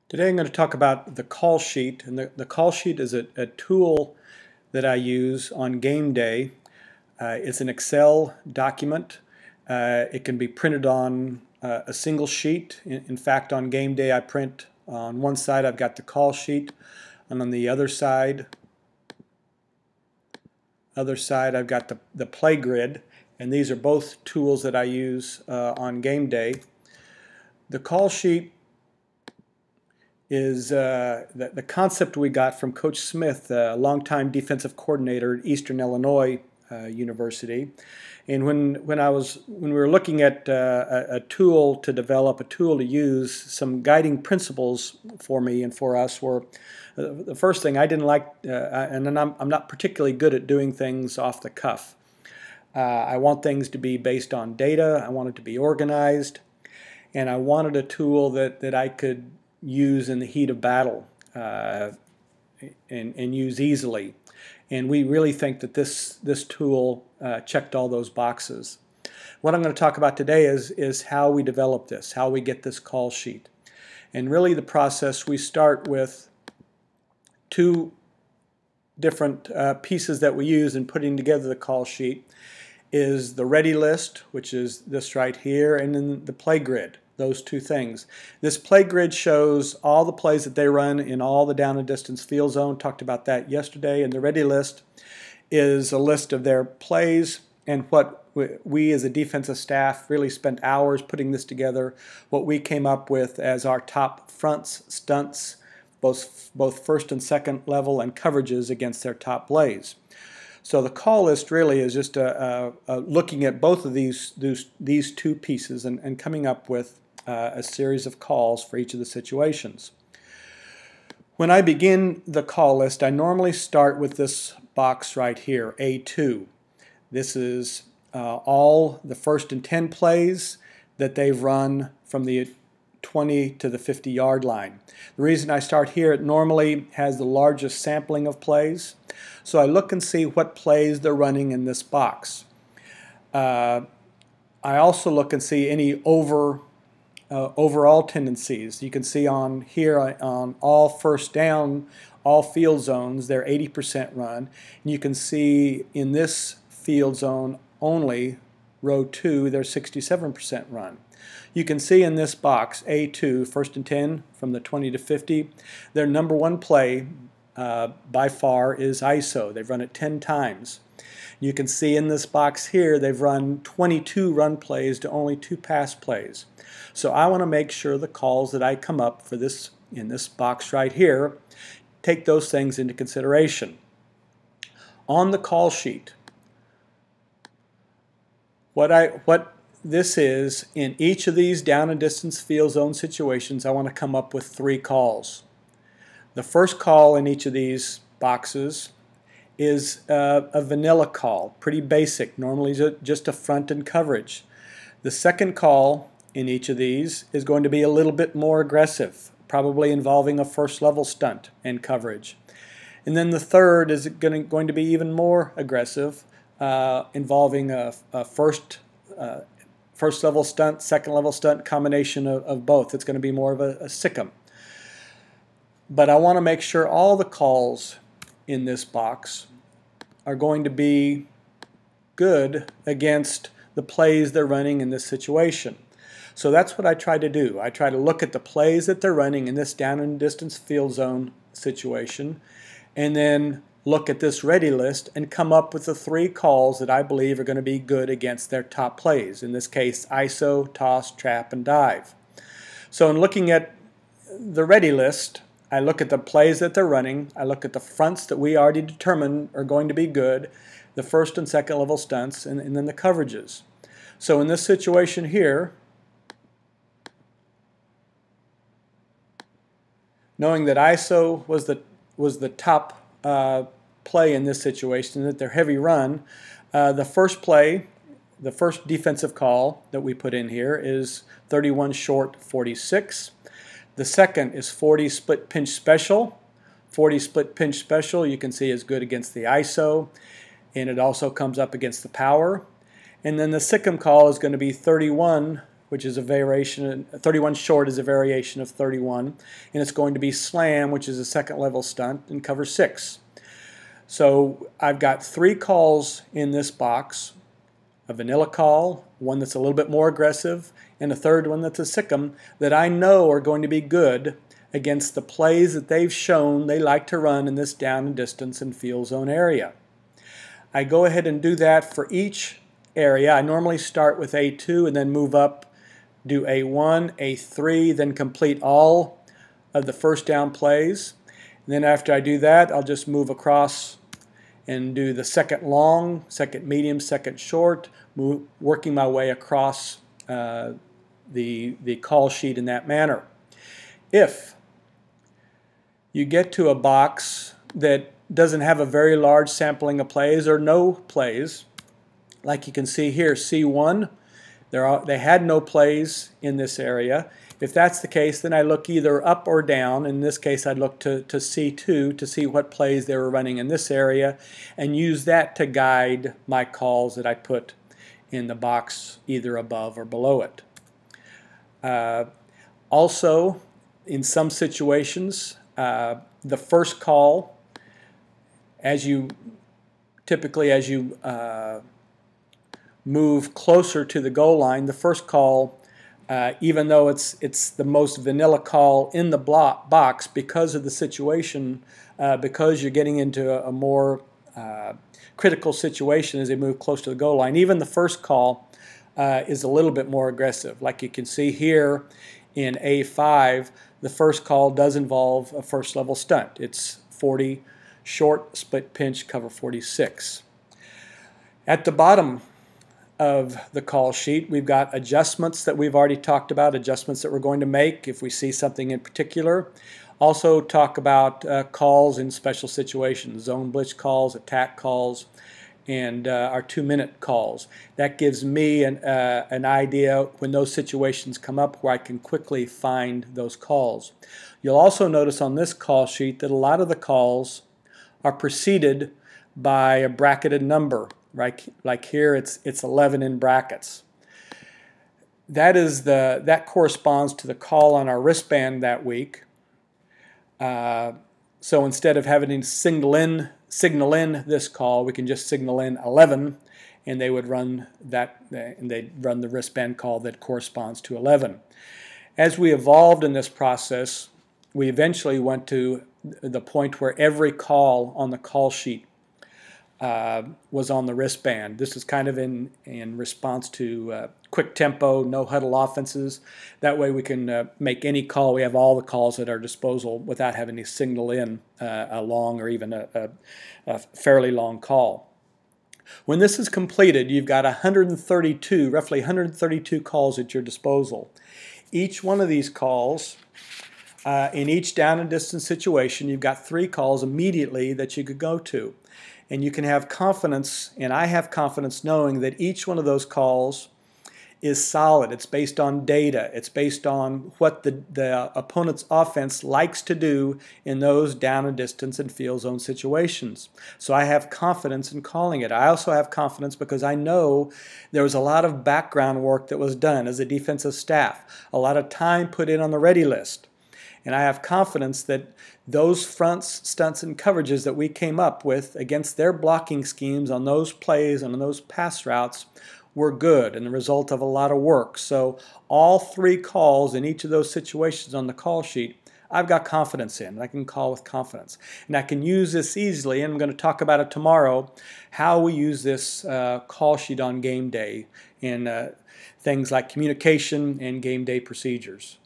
Today I'm going to talk about the call sheet, and the call sheet is a tool that I use on game day. It's an Excel document. It can be printed on a single sheet. In fact, on game day I print on one side I've got the call sheet, and on the other side I've got the play grid, and these are both tools that I use on game day. The call sheet is the concept we got from Coach Smith, a longtime defensive coordinator at Eastern Illinois University. And when we were looking at a tool to develop, a tool to use, some guiding principles for me and for us were the first thing I didn't like, and I'm not particularly good at doing things off the cuff. I want things to be based on data. I want it to be organized, and I wanted a tool that I could use in the heat of battle and use easily. And we really think that this tool checked all those boxes. What I'm going to talk about today is how we develop this, how we get this call sheet. And really the process, we start with two different pieces that we use in putting together the call sheet, is the ready list, which is this right here, and then the play grid. Those two things. This play grid shows all the plays that they run in all the down and distance field zone. Talked about that yesterday. And the ready list is a list of their plays and what we as a defensive staff really spent hours putting this together, what we came up with as our top fronts, stunts, both first and second level, and coverages against their top plays. So the call list really is just looking at both of these two pieces and coming up with a series of calls for each of the situations. When I begin the call list, I normally start with this box right here, A2. This is all the first and 10 plays that they've run from the 20 to the 50-yard line. The reason I start here, it normally has the largest sampling of plays. So I look and see what plays they're running in this box. I also look and see any overall tendencies. You can see on here on all first down, all field zones, they're 80% run. And you can see in this field zone only, row 2, they're 67% run. You can see in this box, A2, first and 10 from the 20 to 50, their number one play by far is ISO. They've run it 10 times. You can see in this box here they've run 22 run plays to only 2 pass plays. So I want to make sure the calls that I come up for this in this box right here take those things into consideration. On the call sheet, what this is, in each of these down and distance field zone situations, I want to come up with 3 calls. The first call in each of these boxes is a vanilla call, pretty basic, normally just a front and coverage. The second call in each of these is going to be a little bit more aggressive, probably involving a first level stunt and coverage. And then the third is going to be even more aggressive, involving a first level stunt, second level stunt, combination of both. It's going to be more of a sick'em. But I want to make sure all the calls in this box are going to be good against the plays they're running in this situation. So that's what I try to do. I try to look at the plays that they're running in this down and distance field zone situation, and then look at this ready list and come up with the 3 calls that I believe are going to be good against their top plays. In this case, ISO, toss, trap, and dive. So in looking at the ready list, I look at the plays that they're running, I look at the fronts that we already determined are going to be good, the first and second level stunts, and then the coverages. So in this situation here, knowing that ISO was the top play in this situation, that they're heavy run, the first play, the first defensive call that we put in here is 31 short 46. The second is 40 split pinch special. 40 split pinch special you can see is good against the ISO, and it also comes up against the power. And then the sick'em call is going to be 31 which is a variation, 31 short is a variation of 31, and it's going to be slam, which is a second level stunt, and cover 6. So I've got 3 calls in this box: a vanilla call, one that's a little bit more aggressive, and a third one that's a sick'em that I know are going to be good against the plays that they've shown they like to run in this down and distance and field zone area. I go ahead and do that for each area. I normally start with A2 and then move up, do A1, A3, then complete all of the first down plays. And then after I do that, I'll just move across and do the second long, second medium, second short, working my way across the call sheet in that manner. If you get to a box that doesn't have a very large sampling of plays or no plays, like you can see here, C1, they had no plays in this area. If that's the case, then I look either up or down. In this case, I'd look to C2 to see what plays they were running in this area and use that to guide my calls that I put in the box either above or below it. Also, in some situations, the first call, typically as you move closer to the goal line, the first call, even though it's the most vanilla call in the box because of the situation, because you're getting into a more critical situation as they move close to the goal line, even the first call is a little bit more aggressive. Like you can see here in A5, the first call does involve a first level stunt. It's 40 short, split pinch, cover 46. At the bottom of the call sheet, we've got adjustments that we've already talked about, adjustments that we're going to make if we see something in particular. Also talk about calls in special situations, zone blitz calls, attack calls, and our 2-minute calls. That gives me an idea when those situations come up where I can quickly find those calls. You'll also notice on this call sheet that a lot of the calls are preceded by a bracketed number. Right? Like here, it's 11 in brackets. That corresponds to the call on our wristband that week. So instead of having to signal in this call, we can just signal in 11, and they would run that, and they'd run the wristband call that corresponds to 11. As we evolved in this process, we eventually went to the point where every call on the call sheet was on the wristband. This is kind of in response to quick tempo, no huddle offenses. That way we can make any call. We have all the calls at our disposal without having to signal in a long or even a fairly long call. When this is completed, you've got roughly 132 calls at your disposal. Each one of these calls, in each down and distance situation, you've got 3 calls immediately that you could go to. And you can have confidence, and I have confidence knowing that each one of those calls is solid. It's based on data. It's based on what the opponent's offense likes to do in those down and distance and field zone situations. So I have confidence in calling it. I also have confidence because I know there was a lot of background work that was done as a defensive staff, a lot of time put in on the ready list. And I have confidence that those fronts, stunts, and coverages that we came up with against their blocking schemes on those plays and on those pass routes were good and the result of a lot of work. So all 3 calls in each of those situations on the call sheet, I've got confidence in. I can call with confidence. And I can use this easily, and I'm going to talk about it tomorrow, how we use this call sheet on game day in things like communication and game day procedures.